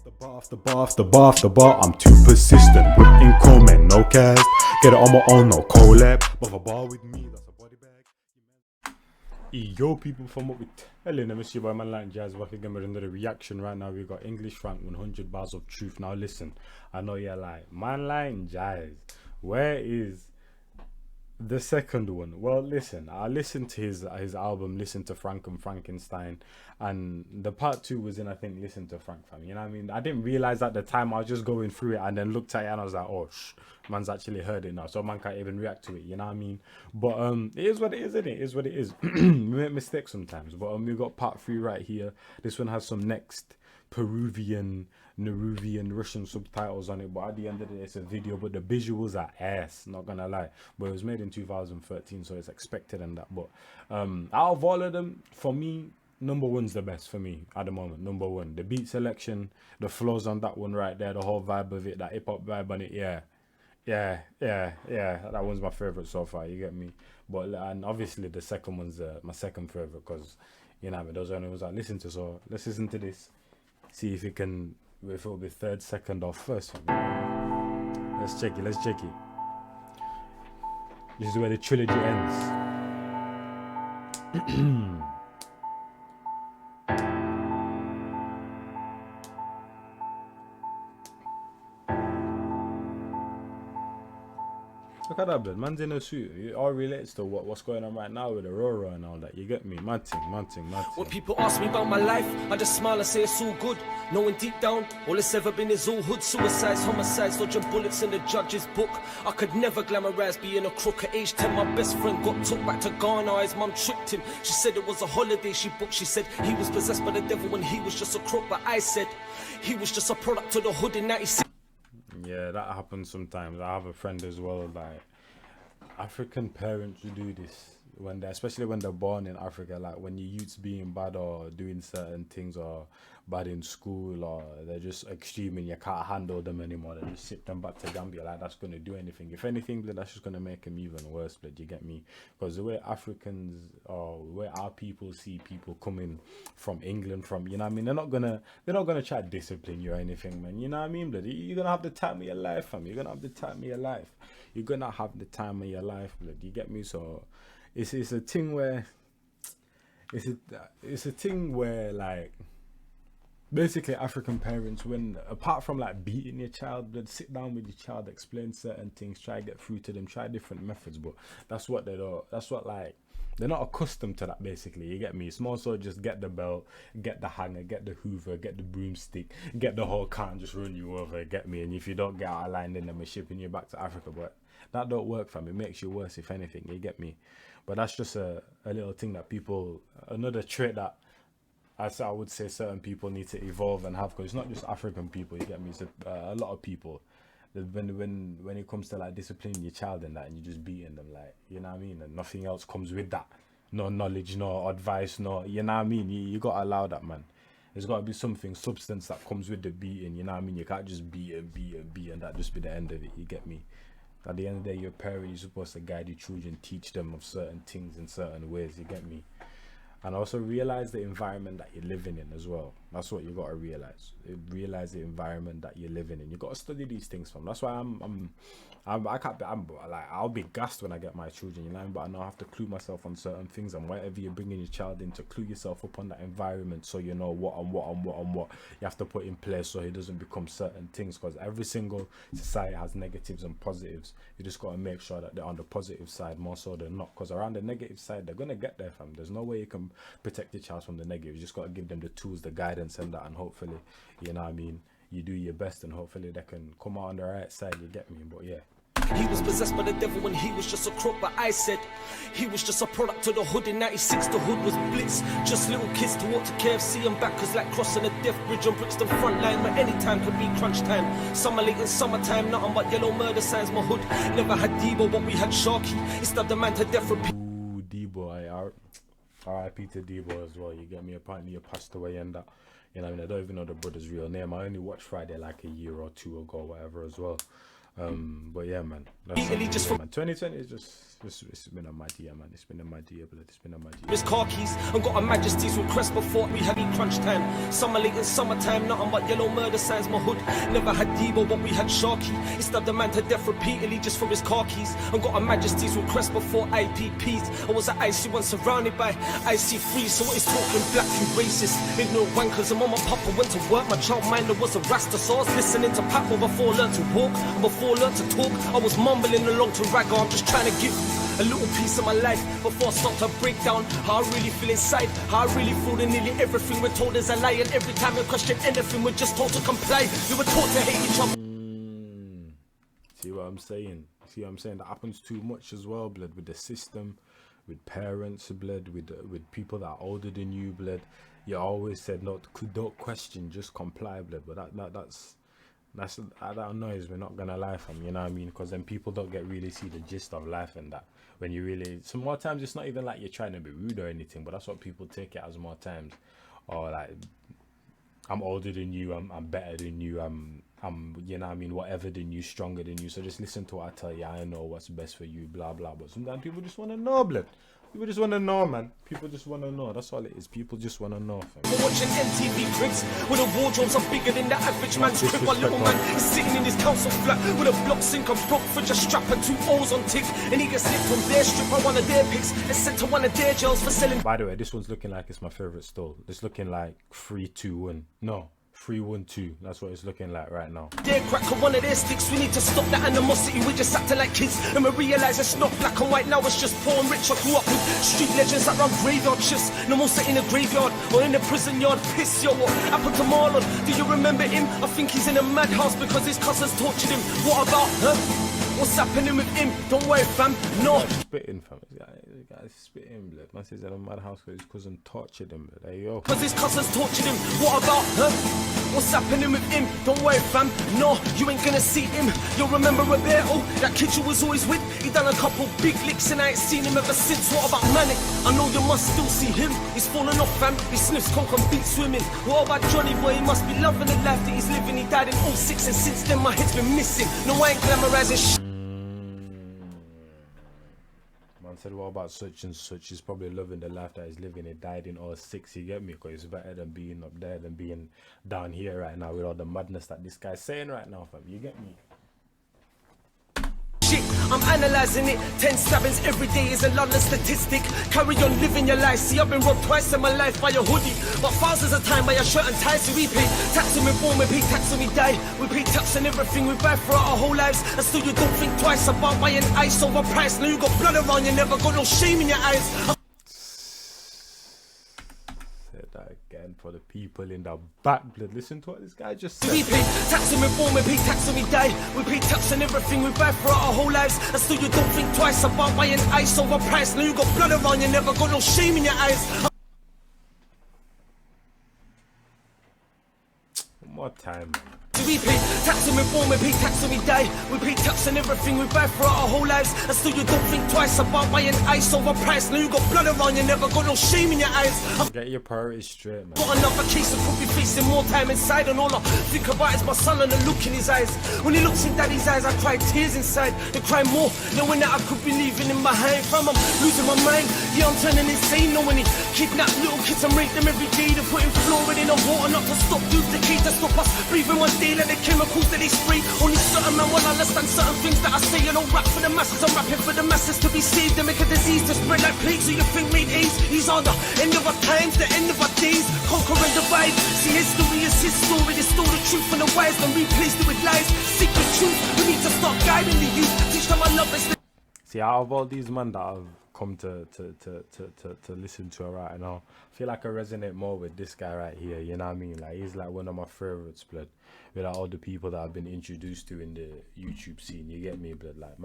the bar, I'm too persistent. Put in comment, no cast. Get it on my own, no collab. But a bar with me, that's a body bag. Yo, people, from what we telling them, it's your boy Man Line Jazz back again with another reaction. Right now, we got English Frank 100 bars of truth. Now, listen, I know you're like, Man Line Jazz, where is the second one? Well, listen, I listened to his album, listened to Frank and Frankenstein, and the part 2 was in, I think, Listen to Frank Fam. You know what I mean? I didn't realize at the time. I was just going through it and then looked at it and I was like, oh, man's actually heard it now, so man can't even react to it. You know what I mean? But it is what it is, isn't it? It is what it is. We make mistakes sometimes, but we got part 3 right here. This one has some next Peruvian, Neruvian, Russian subtitles on it, but at the end of the day, it's a video. But the visuals are ass, not gonna lie. But it was made in 2013, so it's expected and that. But out of all of them, for me, number 1's the best for me at the moment. Number 1, the beat selection, the flows on that one right there, the whole vibe of it, that hip hop vibe on it, yeah. That one's my favorite so far. You get me? But and obviously the second one's my second favorite, because you know, those are the ones I listen to. So let's listen to this. See if it can, if it'll be third, second, or first. Let's check it. Let's check it. This is where the trilogy ends. Look at that, blood. Man's in a suit. It all relates to what's going on right now with Aurora and all that. You get me? Mad thing. When people ask me about my life, I just smile and say it's all good. Knowing deep down, all it's ever been is all hood. Suicides, homicides, dodging bullets in the judge's book. I could never glamorize being a crook. At age 10, my best friend got took back to Ghana. His mum tricked him. She said it was a holiday she booked. She said he was possessed by the devil when he was just a crook. But I said he was just a product of the hood in 96. Yeah, that happens sometimes. I have a friend as well, like African parents who do this when they, especially when they're born in Africa, like when your youths being bad or doing certain things or bad in school, or they're just extreme and you can't handle them anymore, they just ship them back to Gambia. Like, that's going to do anything. If anything, that's just going to make them even worse, blood. You get me? Because the way Africans, or where our people see people coming from England, from, you know what I mean, they're not gonna try to discipline you or anything, man. You know what I mean, blood? You're gonna have the time of your life, fam. You're gonna have the time of your life. You're gonna have the time of your life, blood. You get me? So it's a thing where it's a thing where, like, basically African parents, when apart from like beating your child, blood, sit down with your child, explain certain things, try to get through to them, try different methods. But that's what they don't, that's what, like, they're not accustomed to that, basically. You get me? It's more so just get the belt, get the hanger, get the hoover, get the broomstick, get the whole car and just run you over. Get me? And if you don't get out of line, then they're shipping you back to Africa. But that don't work, fam. It makes you worse, if anything. You get me? But that's just a little thing that people, another trait that I would say certain people need to evolve and have, because it's not just African people. You get me? It's a lot of people. When it comes to like disciplining your child and that, and you're just beating them, like, you know what I mean, and nothing else comes with that, no knowledge, no advice, no, you know what I mean, you gotta allow that, man. There's got to be something, substance that comes with the beating, you know what I mean. You can't just beat and that just be the end of it. You get me? At the end of the day, your parent, you're supposed to guide your children, teach them of certain things in certain ways. You get me? And also realize the environment that you're living in as well. That's what you got to realize. Realize the environment that you're living in. You got to study these things from. That's why I'm like, I'll be gassed when I get my children, you know, but I know I have to clue myself on certain things, and whatever you're bringing your child in, to clue yourself up on that environment, so you know what you have to put in place, so he doesn't become certain things. Because every single society has negatives and positives. You just got to make sure that they're on the positive side more so than not, because around the negative side, they're gonna get there, fam. There's no way you can protect your child from the negative. You just got to give them the tools, the guidance and that, and hopefully, you know what I mean, you do your best and hopefully they can come out on the right side. You get me? But yeah, he was possessed by the devil when he was just a crook. But I said he was just a product of the hood in 96. The hood was blitz, just little kids to walk to KFC and back, cause like crossing a death bridge on Brixton front line, where any time could be crunch time. Summer late in summertime, nothing but yellow murder signs. My hood never had Debo, but we had Sharky. He stabbed a man to death for Debo, R.I.P. to Debo as well. You get me? Apparently he passed away and that, you know, I mean, I don't even know the brother's real name. I only watched Friday like a year or two ago, whatever, as well. But yeah, man, that's Italy just man. 2020 is just it's been a mad year, man. It's been a mad year, but it's been a mad year. his car keys and got a majesty's with crest before we had crunch time. Summer late in summertime, nothing but yellow murder signs. My hood never had Debo, but we had Sharky. He stabbed a man to death repeatedly just for his car keys and got a majesty's with crest before IPPs. I was at IC1 surrounded by IC3, so what is talking black few racist, ignorant wankers. And mama papa went to work, my childminder was a rasta, so I was listening to Papa before I learned to walk and before I learned to talk. I was mumbling along to ragga, I'm just trying to give a little piece of my life before I start to break down how I really feel inside, how I really feel that nearly everything we're told is a lie, and every time we question anything we're just told to comply. We were taught to hate each other. See what I'm saying? See what I'm saying? That happens too much as well, blood, with the system, with parents, blood, with people that are older than you, blood. You always said don't question, just comply, blood. But that's that annoys me, not gonna lie, fam. You know what I mean? Because then people don't really see the gist of life, and that when you really, some more times it's not even like you're trying to be rude or anything, but that's what people take it as more times. Or like, I'm older than you, I'm better than you, I'm you know what I mean, whatever than you, stronger than you, so just listen to what I tell you, I know what's best for you, blah blah. But sometimes people just want to know, blood. People just want to know, man. People just want to know. That's all it is. People just want to know, fam. We're watching MTV cribs where the wardrobes are bigger than the average man's crib. Our little man is sitting in his council flat with a block sink and block fridge, a strap and 2 O's on tick, and he gets nicked from their strip by one of their pics and sent to one of their jails for selling. By the way, this one's looking like it's my favorite stall. It's looking like 3-2-1. No, 3-1-2. That's what it's looking like right now. Their crack on one of their sticks. We need to stop that animosity. We just acting like kids and we realise it's not black and white now, it's just poor and rich. I grew up with street legends that run graveyard shifts. No more sitting in a graveyard or in a prison yard. Piss, yo, what happened to Marlon? Do you remember him? I think he's in a madhouse because his cousins tortured him. What about, huh? What's happening with him? Don't worry, fam. No. Spitting, fam. This guy's spitting, blood. Man says that a madhouse because his cousin tortured him, blood. There you go. Because his cousins tortured him. What about, huh? What's happening with him? Don't worry, fam. No, you ain't gonna see him. You'll remember Roberto, that kid you was always with. He done a couple big licks and I ain't seen him ever since. What about Manic? I know you must still see him. He's falling off, fam. He sniffs coke and beats swimming. What about Johnny Boy? He must be loving the life that he's living. He died in 06 and since then my head's been missing. No, I ain't glamorizing shit. Man said, what about such and such? He's probably loving the life that he's living. He died in 06, you get me? Because it's better than being up there than being down here right now with all the madness that this guy's saying right now, fam. You get me? I'm analysing it. 10 stabbings every day is a London statistic. Carry on living your life. See, I've been robbed twice in my life by a hoodie, but thousands of time by a shirt and tie. So we pay tax when we're born, we pay tax when we die. We pay tax on everything we buy throughout our whole lives, and still you don't think twice about buying ice overpriced. Now you got blood around you, never got no shame in your eyes. That again for the people in the back, blood. Listen to what this guy just said. We pay tax when we're born, we pay tax when we die. We pay tax on everything we buy throughout our whole lives, and still you don't think twice about buying ice overpriced. Now you got blood around you, never got no shame in your eyes. One more time. We pay tax when we're born, we pay tax when we die. We pay tax on everything we buy throughout our whole lives, and still you don't think twice about buying ice overpriced. Now you got blood around you, never got no shame in your eyes. Get your priorities straight, man. Got another case of could be facing more time inside, and all I think about is my son and the look in his eyes. When he looks in daddy's eyes, I cry tears inside. They cry more, knowing that I could be leaving him behind. Fam, I'm losing my mind. Yeah, I'm turning insane. Knowing he kidnapped little kids and rape them every day. They're putting fluoride in the water, not to stop use the key to stop us breathing one day. Like the chemicals that they spray. Only certain man will understand certain things that I say. I don't rap for the masses, I'm rapping for the masses to be saved. They make a disease to spread like plague, so you think made AIDS. He's on the end of our times, the end of our days. Conquer and divide. See, history is his story. They stole the truth from the wise, then replaced it with lies. Secret truth, we need to start guiding the youth. Teach them our love is the... See, out of all these men that I've come to listen to right now, I feel like I resonate more with this guy right here. You know what I mean? Like, he's like one of my favorites, blood. With all the people that I've been introduced to in the YouTube scene, you get me, blood. Like,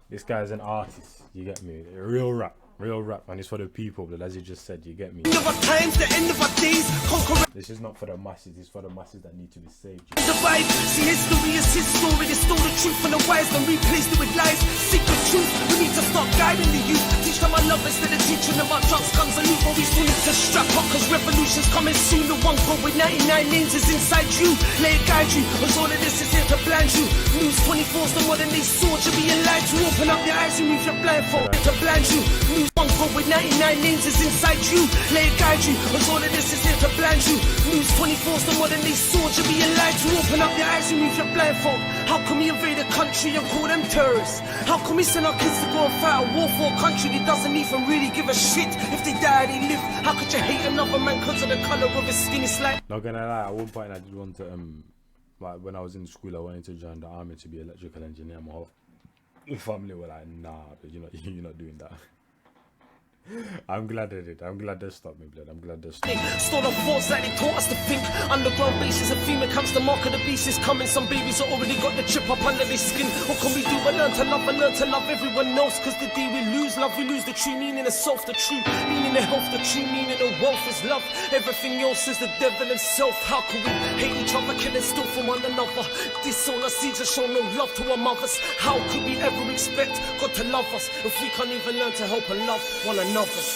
this guy's an artist, you get me? A real rap. Real rap, and it's for the people, but as you just said, you get me. End of our times, the end of our days. Conquer. This is not for the masses, it's for the masses that need to be saved. Survive. See, history is his story. They stole the truth from the wise and replaced it with lies. Seek the truth. We need to start guiding the youth. Teach them our love instead of teaching them about drugs, guns, and loot. But we still need to strap up, cause revolution's coming soon. The one code with 99 names is inside you. Let it guide you, cause all of this is here to blind you. News 24's the modern day soldier being lied to. Open up your eyes, remove your blindfold to blind you. News one code with 99 names is inside you. Let it guide you, cause all of this is here to blind you. News 24's the modern day soldier being lied to. Open up your eyes, remove your blindfold. How can we invade a country and call them terrorists? How can we send our kids to go and fight a war for a country that doesn't even really give a shit? If they die, they live. How could you hate another man because of the colour of his skin? It's like, not gonna lie, at one point I did want to like when I was in school, I wanted to join the army to be an electrical engineer. My whole family were like, nah, but you're not doing that. I'm glad they did. I'm glad they stopped me, blood. I'm glad they stopped me. Stole our thoughts like they taught us to think. Underground bases, a female comes, the mark of the beast is coming. Some babies have already got the chip up under their skin. What can we do but learn to love and learn to love everyone else? Cause the day we lose love, we lose the true meaning of self. The true meaning of health, the true meaning of wealth is love. Everything else is the devil himself. How can we hate each other, kill and steal from one another? Disown our seeds and show no love to our mothers. How could we ever expect God to love us if we can't even learn to help and love one another? Subscribe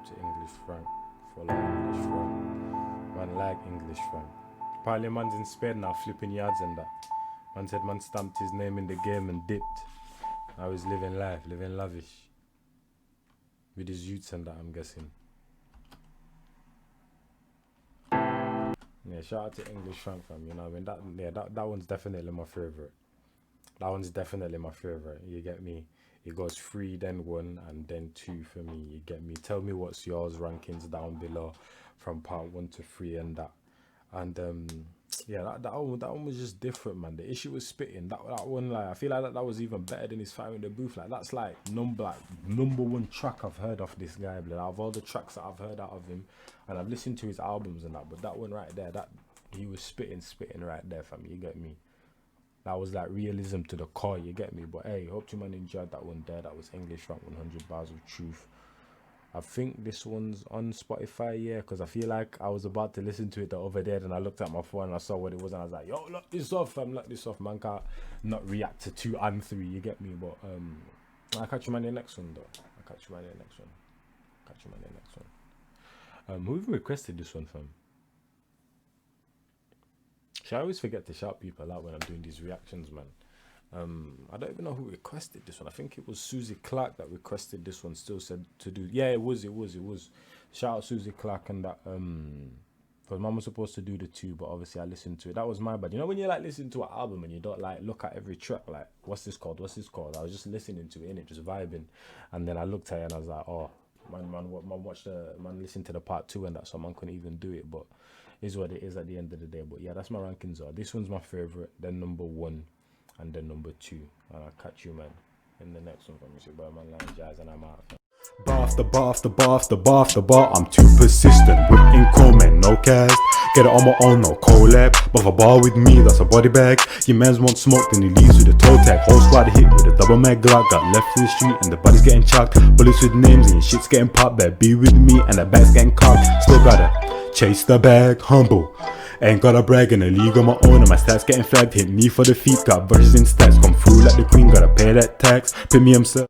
to English Frank. Follow English Frank. Man like English Frank. Apparently man's in Spain now, flipping yards and that. Man said man stamped his name in the game and dipped. Now he's living life, living lavish. With his youths and that, I'm guessing. Yeah, shout out to English Frank, fam. You know what I mean? That one's definitely my favorite. That one's definitely my favorite. You get me? It goes 3, then 1, and then 2 for me. You get me? Tell me what's yours rankings down below from part 1 to 3 and that. And yeah, that one was just different, man. The issue was spitting. That one, like, I feel like that was even better than his fight in the booth. Like, that's like number 1 track I've heard of this guy, blood. Out of all the tracks that I've heard out of him, and I've listened to his albums and that, but that one right there, that he was spitting right there, fam. You get me? That was like realism to the core, you get me? But hey, hope you man enjoyed that one there. That was English Frank 100 Bars of Truth. I think this one's on Spotify, yeah, because I feel like I was about to listen to it the other day, and I looked at my phone and I saw what it was, and I was like, yo, lock this off, fam, lock this off, man. Can't not react to 2 and 3, you get me? But I'll catch you man in the next one, though. I'll catch you man in the next one. Who even requested this one, fam? I always forget to shout people out when I'm doing these reactions, man. I don't even know who requested this one. I think it was Susie Clark that requested this one. Still said to do. Yeah, it was. Shout out Susie Clark and that. Because mum was supposed to do the 2, but obviously I listened to it. That was my bad. You know when you like listen to an album and you don't like look at every track, like what's this called? I was just listening to it and it just vibing, and then I looked at it and I was like, oh man, listened to the part 2 and that, so man couldn't even do it. But is what it is at the end of the day. But yeah, that's my rankings are. This one's my favorite, then number 1, and then number 2. And I'll catch you, man, in the next one. From you, boy, man, like Jazz, and I'm out. Bar after bar after bar after bar after bar, I'm too persistent. Whipping comment, no cast. Get it on my own, no collab. But if a bar with me, that's a body bag. Your mans want smoke, then he leaves with a toe tag. Whole squad hit with a double mag Glock. Got left in the street and the body's getting chucked. Bullets with names and your shit's getting popped. Better be with me and the bag's getting cocked. Still gotta chase the bag, humble. Ain't gotta brag in a league on my own, and my stats getting flagged. Hit me for the feet, got verses in stats. Come through like the queen, gotta pay that tax. Premium, sir.